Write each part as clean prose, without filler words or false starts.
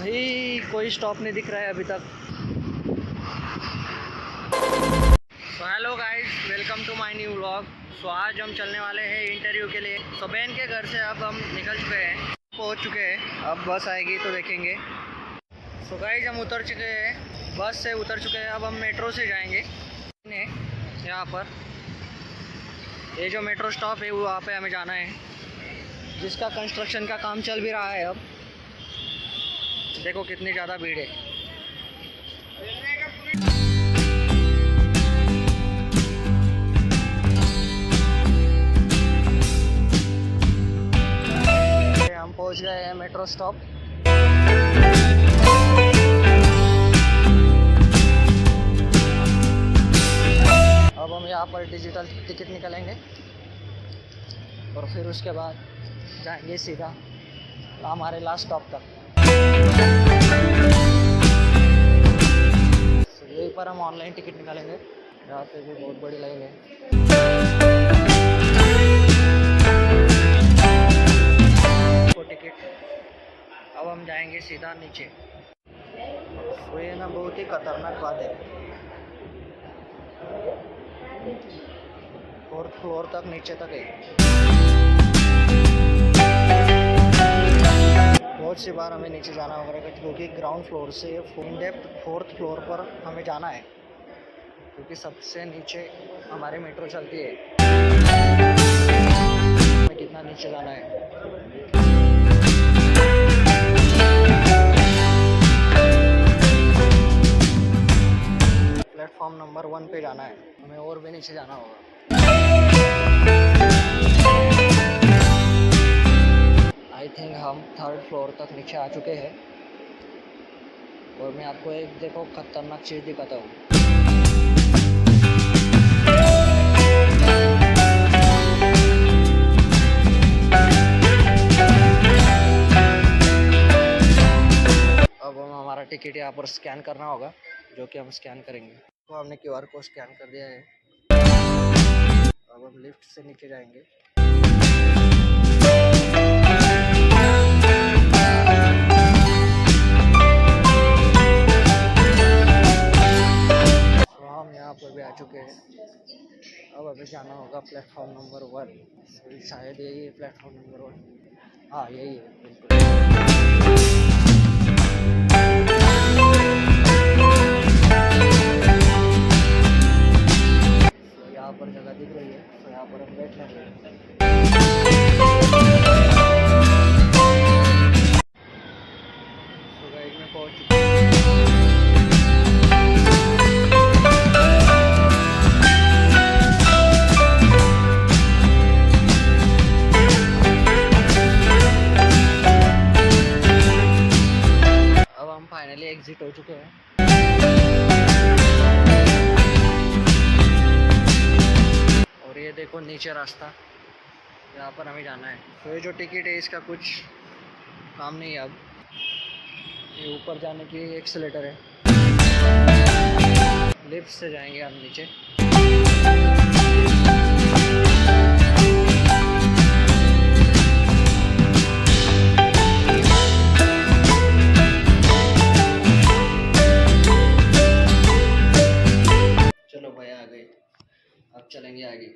भाई कोई स्टॉप नहीं दिख रहा है अभी तक। So hello guys, welcome to my new vlog. So आज हम चलने वाले हैं इंटरव्यू के लिए। सो बहन के घर से अब हम निकल चुके हैं, पहुंच चुके हैं। अब बस आएगी तो देखेंगे। सो गाइस हम उतर चुके हैं, बस से उतर चुके हैं। अब हम मेट्रो से जाएंगे यहाँ पर। ये जो मेट्रो स्टॉप है वहाँ पे हमें जाना है, जिसका कंस्ट्रक्शन का काम चल भी रहा है। अब देखो कितनी ज़्यादा भीड़ है। हम पहुंच गए हैं मेट्रो स्टॉप। अब हम यहाँ पर डिजिटल टिकट निकालेंगे और फिर उसके बाद जाएंगे सीधा हमारे लास्ट स्टॉप तक। यहीं पर हम ऑनलाइन टिकट निकालेंगे। यहाँ पे भी बहुत बड़ी लाइन है। टिकट अब हम जाएंगे सीधा नीचे। तो ये ना बहुत ही खतरनाक बात है, 4th फ्लोर तक नीचे तक है। बहुत सी बार हमें नीचे जाना होगा क्योंकि ग्राउंड फ्लोर से इन डेप्थ 4th फ्लोर पर हमें जाना है, क्योंकि सबसे नीचे हमारी मेट्रो चलती है। हमें कितना नीचे जाना है। प्लेटफॉर्म नंबर 1 पे जाना है, हमें और भी नीचे जाना होगा। आई थिंक हम 3rd फ्लोर तक नीचे आ चुके हैं। और मैं आपको एक देखो खतरनाक चीज़ दिखाता हूँ। अब हम हमारा टिकट यहाँ पर स्कैन करना होगा, जो कि हम स्कैन करेंगे। तो हमने QR कोड स्कैन कर दिया है। अब हम लिफ्ट से नीचे जाएंगे। तो हम यहाँ पर भी आ चुके हैं। अब अभी जाना होगा प्लेटफॉर्म नंबर 1। शायद यही है प्लेटफॉर्म नंबर 1। हाँ यही है बिल्कुल। यहाँ पर जगह दिख रही है, तो यहाँ पर हम बैठ लेंगे। तो गाइस में पहुँच चुका हूँ। अब हम फाइनली एग्जिट हो चुके हैं। ये देखो नीचे रास्ता, यहाँ पर हमें जाना है। तो ये जो टिकट है इसका कुछ काम नहीं है। अब ये ऊपर जाने की एक्सीलेटर है। लिफ्ट से जाएंगे हम नीचे। चलो भाई आ गए, अब चलेंगे आगे।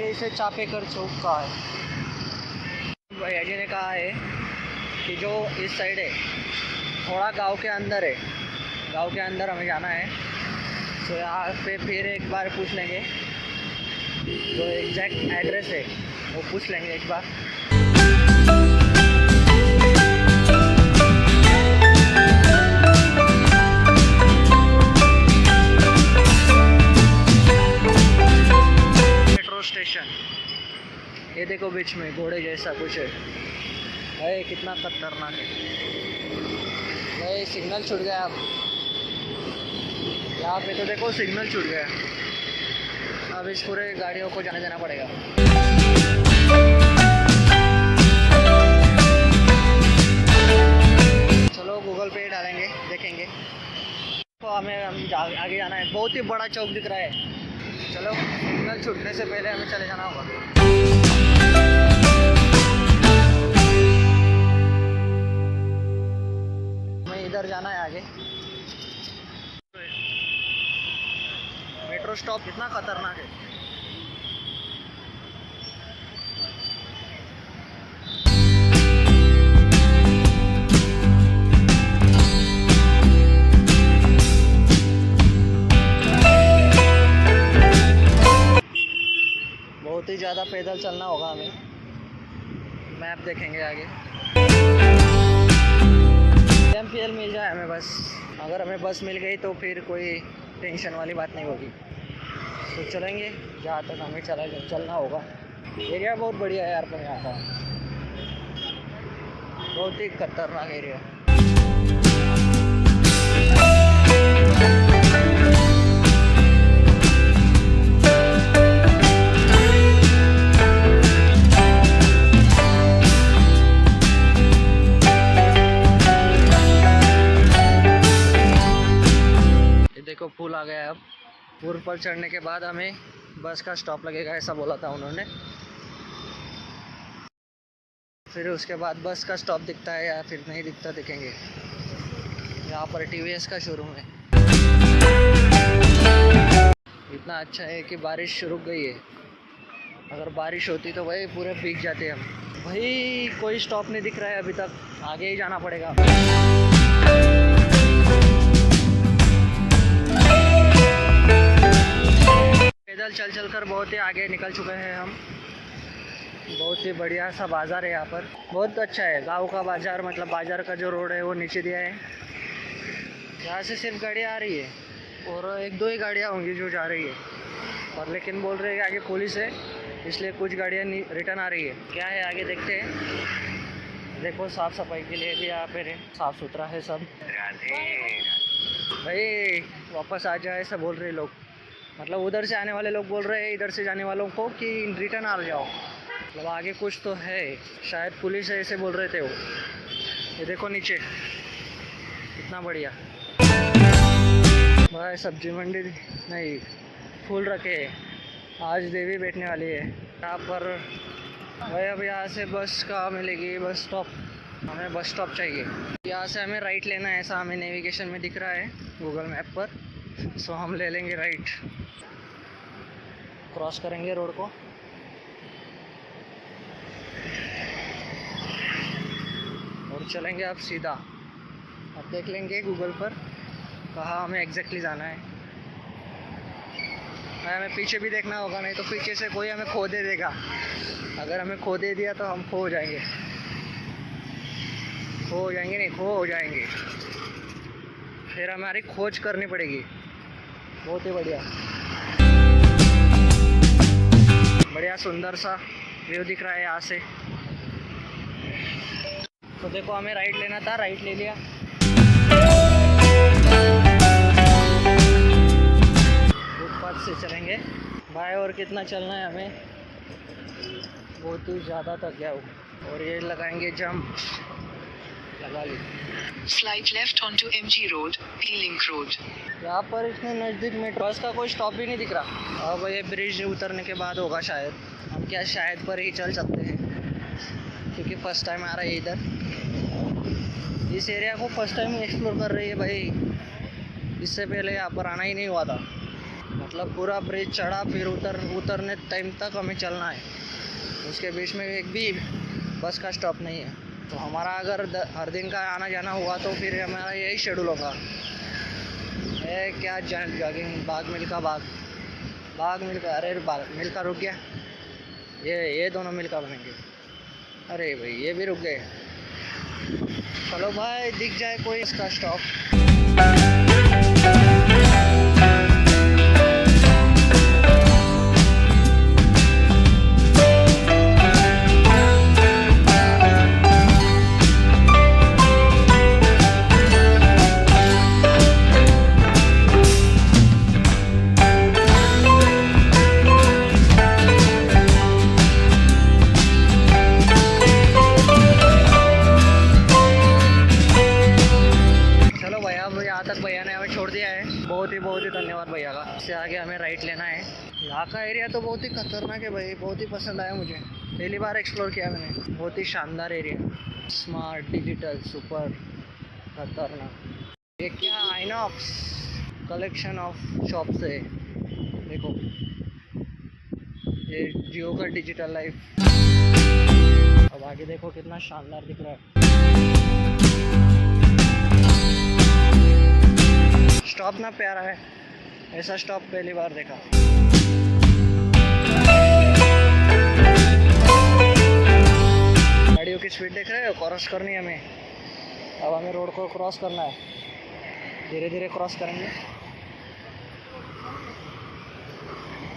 इसे चापेकर चौक का है। भैया जी ने कहा है कि जो इस साइड है थोड़ा गांव के अंदर है, गांव के अंदर हमें जाना है। तो यहाँ पे फिर एक बार पूछ लेंगे, जो एग्जैक्ट एड्रेस है वो पूछ लेंगे एक बार। स्टेशन ये देखो, बीच में घोड़े जैसा कुछ है। भाई कितना खतरनाक है। भाई सिग्नल छूट गया। अब यहाँ पे तो देखो सिग्नल छूट गया। अब इस पूरे गाड़ियों को जाने देना पड़ेगा। चलो गूगल पे डालेंगे, देखेंगे। तो हमें आगे जाना है, बहुत ही बड़ा चौक दिख रहा है। चलो सिग्नल छूटने से पहले हमें चले जाना होगा। हमें इधर जाना है आगे। मेट्रो स्टॉप कितना खतरनाक है। बहुत ही ज़्यादा पैदल चलना होगा हमें। मैप देखेंगे आगे। एमपीएल मिल जाए हमें बस। अगर हमें बस मिल गई तो फिर कोई टेंशन वाली बात नहीं होगी। तो चलेंगे जहाँ तक हमें चलना होगा। एरिया बहुत बढ़िया है यार, पर यहाँ का बहुत ही खतरनाक एरिया। देखो पुल आ गया है। अब पुल पर चढ़ने के बाद हमें बस का स्टॉप लगेगा, ऐसा बोला था उन्होंने। फिर उसके बाद बस का स्टॉप दिखता है या फिर नहीं दिखता देखेंगे। यहाँ पर टीवीएस का शोरूम है। इतना अच्छा है कि बारिश रुक गई है। अगर बारिश होती तो भाई पूरे भीग जाते हम। भाई कोई स्टॉप नहीं दिख रहा है अभी तक, आगे ही जाना पड़ेगा। पैदल चल कर बहुत ही आगे निकल चुके हैं हम। बहुत ही बढ़िया सा बाज़ार है यहाँ पर, बहुत अच्छा है। गांव का बाज़ार, मतलब बाज़ार का जो रोड है वो नीचे दिया है। यहाँ से सिर्फ गाड़ियाँ आ रही है और एक दो ही गाड़ियाँ होंगी जो जा रही है, और लेकिन बोल रहे हैं कि आगे पुलिस है, इसलिए कुछ गाड़ियाँ रिटर्न आ रही है। क्या है आगे देखते हैं। देखो साफ़ सफाई के लिए भी यहाँ पे साफ़ सुथरा है सब। भाई वापस आ जाए ऐसा बोल रहे लोग, मतलब उधर से आने वाले लोग बोल रहे हैं इधर से जाने वालों को कि रिटर्न आ जाओ। मतलब आगे कुछ तो है, शायद पुलिस है ऐसे बोल रहे थे वो। ये देखो नीचे कितना बढ़िया भाई, सब्जी मंडी नहीं, फूल रखे हैं। आज देवी बैठने वाली है यहाँ पर भाई। अब यहाँ से बस कहाँ मिलेगी, बस स्टॉप। हमें बस स्टॉप चाहिए। यहाँ से हमें राइट लेना है, ऐसा हमें नेविगेशन में दिख रहा है गूगल मैप पर। सो हम ले लेंगे राइट, क्रॉस करेंगे रोड को और चलेंगे अब सीधा। अब देख लेंगे गूगल पर कहाँ हमें एग्जैक्टली जाना है। हमें पीछे भी देखना होगा, नहीं तो पीछे से कोई हमें खो दे देगा। अगर हमें खो दे दिया तो हम खो हो जाएंगे। नहीं, खो हो जाएंगे। फिर हमारी खोज करनी पड़ेगी। बहुत ही बढ़िया बढ़िया सुंदर सा व्यू दिख रहा है यहाँ से। तो देखो हमें राइट लेना था, राइट ले लिया। फुटपाथ से चलेंगे भाई। और कितना चलना है हमें, बहुत ही ज़्यादा थक गया हूँ। और ये लगाएंगे जंप, लगा ली। Slide left onto MG Road, P-Link Road. यहाँ पर इतने नज़दीक में बस का कोई स्टॉप भी नहीं दिख रहा। अब ये ब्रिज उतरने के बाद होगा शायद। हम क्या शायद पर ही चल सकते हैं क्योंकि फर्स्ट टाइम आ रहा है इधर। इस एरिया को फर्स्ट टाइम एक्सप्लोर कर रही है भाई। इससे पहले यहाँ पर आना ही नहीं हुआ था। मतलब पूरा ब्रिज चढ़ा, फिर उतरने टाइम तक हमें चलना है। उसके बीच में एक भी बस का स्टॉप नहीं है। तो हमारा अगर हर दिन का आना जाना हुआ तो फिर हमारा यही शेड्यूल होगा। क्या जॉगिंग, बाग मिल्का, बाग मिल्का। अरे मिल्का रुक गया। ये दोनों मिल्का बनेंगे। अरे भाई ये भी रुक गए। चलो भाई दिख जाए कोई इसका स्टॉप। है। यहाँ का एरिया तो बहुत ही खतरनाक है भाई, बहुत ही पसंद आया मुझे, पहली बार एक्सप्लोर किया मैंने। बहुत ही शानदार एरिया, स्मार्ट, डिजिटल, सुपर खतरनाक। ये क्या आइनॉक्स कलेक्शन ऑफ शॉप्स है, देखो ये जियो का डिजिटल लाइफ। अब आगे देखो कितना शानदार दिख रहा है। स्टॉप ना प्यारा है, ऐसा स्टॉप पहली बार देखा। गाड़ियों की स्पीड देख रहे हो, क्रॉस करनी है हमें। अब हमें रोड को क्रॉस करना है, धीरे धीरे क्रॉस करेंगे।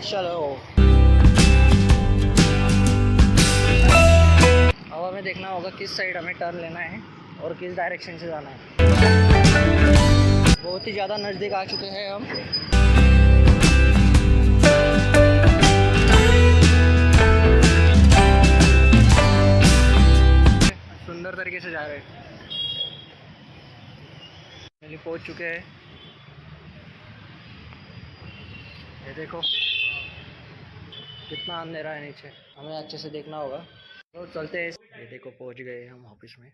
चलो अब हमें देखना होगा किस साइड हमें टर्न लेना है और किस डायरेक्शन से जाना है। बहुत ही ज़्यादा नज़दीक आ चुके हैं हम। सुंदर तरीके से जा रहे हैं, पहुंच चुके हैं। ये देखो कितना अंधेरा है नीचे, हमें अच्छे से देखना होगा। तो चलते हैं। ये देखो पहुंच गए हम ऑफिस में।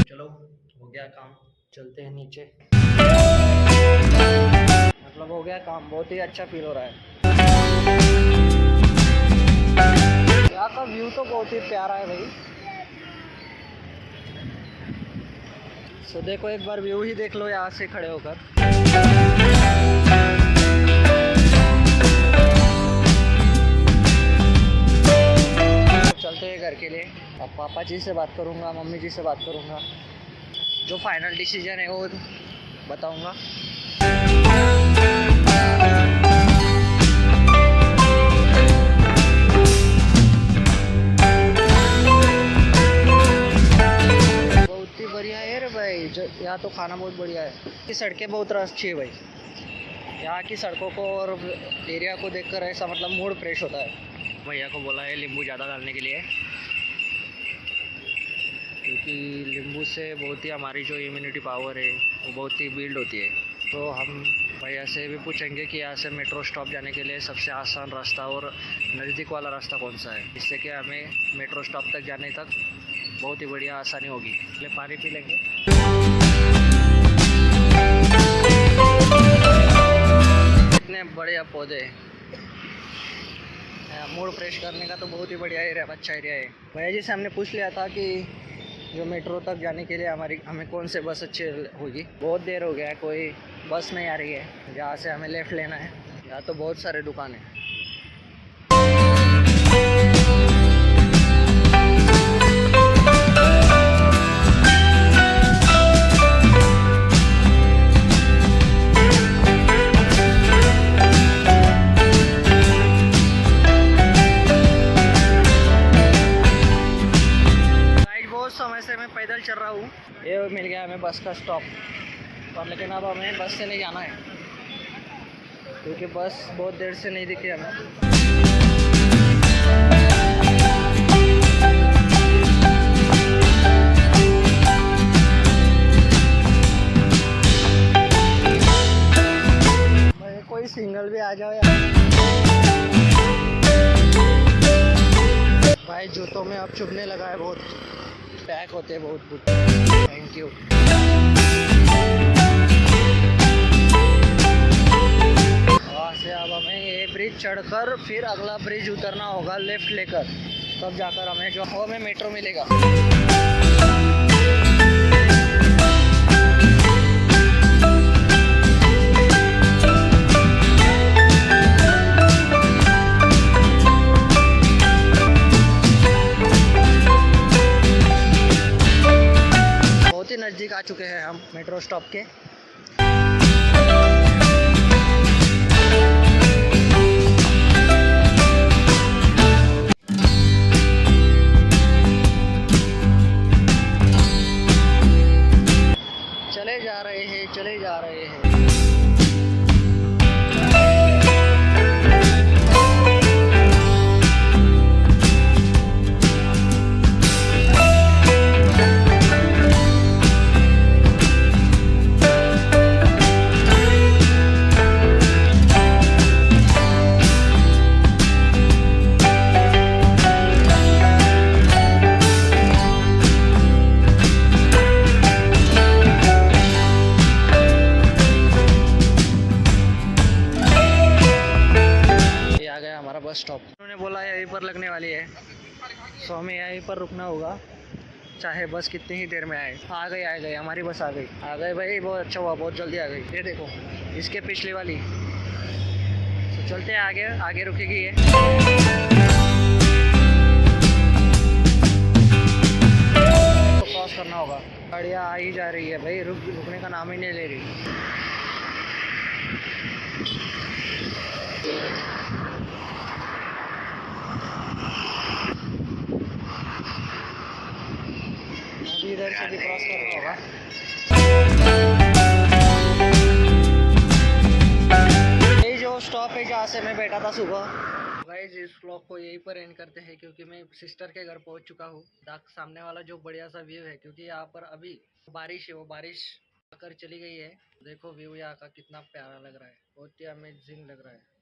चलो हो गया काम, चलते हैं नीचे। मतलब हो गया काम, बहुत ही अच्छा फील हो रहा है। यहाँ का व्यू तो बहुत ही प्यारा है भाई। सो देखो एक बार व्यू ही देख लो यहाँ से खड़े होकर। चलते हैं घर के लिए। अब पापा जी से बात करूँगा, मम्मी जी से बात करूँगा, जो फाइनल डिसीजन है वो बताऊँगा। बहुत ही बढ़िया है रे भाई, यहाँ तो खाना बहुत बढ़िया है। ये सड़कें बहुत अच्छी है भाई, यहाँ की सड़कों को और एरिया को देखकर ऐसा मतलब मूड फ्रेश होता है। भैया को बोला है नींबू ज़्यादा डालने के लिए, क्योंकि नींबू से बहुत ही हमारी जो इम्यूनिटी पावर है वो बहुत ही बिल्ड होती है। तो हम भैया से भी पूछेंगे कि यहाँ से मेट्रो स्टॉप जाने के लिए सबसे आसान रास्ता और नज़दीक वाला रास्ता कौन सा है, जिससे कि हमें मेट्रो स्टॉप तक जाने तक बहुत ही बढ़िया आसानी होगी। इसलिए पानी पी लेंगे। इतने बढ़िया पौधे, मूड फ्रेश करने का तो बहुत ही बढ़िया एरिया, अच्छा एरिया है। भैया जी से हमने पूछ लिया था कि जो मेट्रो तक जाने के लिए हमें कौन से बस अच्छी होगी। बहुत देर हो गया है, कोई बस नहीं आ रही है। जहाँ से हमें लेफ़्ट लेना है, यहाँ तो बहुत सारे दुकान हैं। समय से मैं पैदल चल रहा हूँ, ये मिल गया हमें बस का स्टॉप पर, लेकिन अब हमें बस से नहीं जाना है क्योंकि बस बहुत देर से नहीं दिखी हमें। भाई कोई सिंगल भी आ जाओ यार। भाई जूतों में अब चुभने लगा है, बहुत पैक होते हैं बहुत कुछ। Thank you. वहाँ से अब हमें ये ब्रिज चढ़कर फिर अगला ब्रिज उतरना होगा लेफ्ट लेकर, तब जाकर हमें जो हमें मेट्रो मिलेगा। नज़दीक आ चुके हैं हम मेट्रो स्टॉप के। चले जा रहे हैं, चले जा रहे हैं। Bus stop. उन्होंने बोला यहीं पर लगने वाली है, सो हमें यहीं पर रुकना होगा, चाहे बस कितनी ही देर में आए। आ गई हमारी बस आ गई भाई, बहुत अच्छा हुआ, बहुत जल्दी आ गई। ये देखो इसके पिछली वाली। तो चलते हैं आगे, आगे रुकेगी ये। तो क्रॉस करना होगा। गाड़ियाँ आ ही जा रही है भाई, रुकने का नाम ही नहीं ले रही। अभी इधर से भी क्रॉस करना होगा। यही जो स्टॉप है जहाँ से मैं बैठा था सुबह। गाइस इस व्लॉग को यहीं पर एंड करते हैं, क्योंकि मैं सिस्टर के घर पहुंच चुका हूँ। सामने वाला जो बढ़िया सा व्यू है, क्योंकि यहाँ पर अभी बारिश है, वो बारिश आकर चली गई है। देखो व्यू यहाँ का कितना प्यारा लग रहा है, बहुत ही अमेजिंग लग रहा है।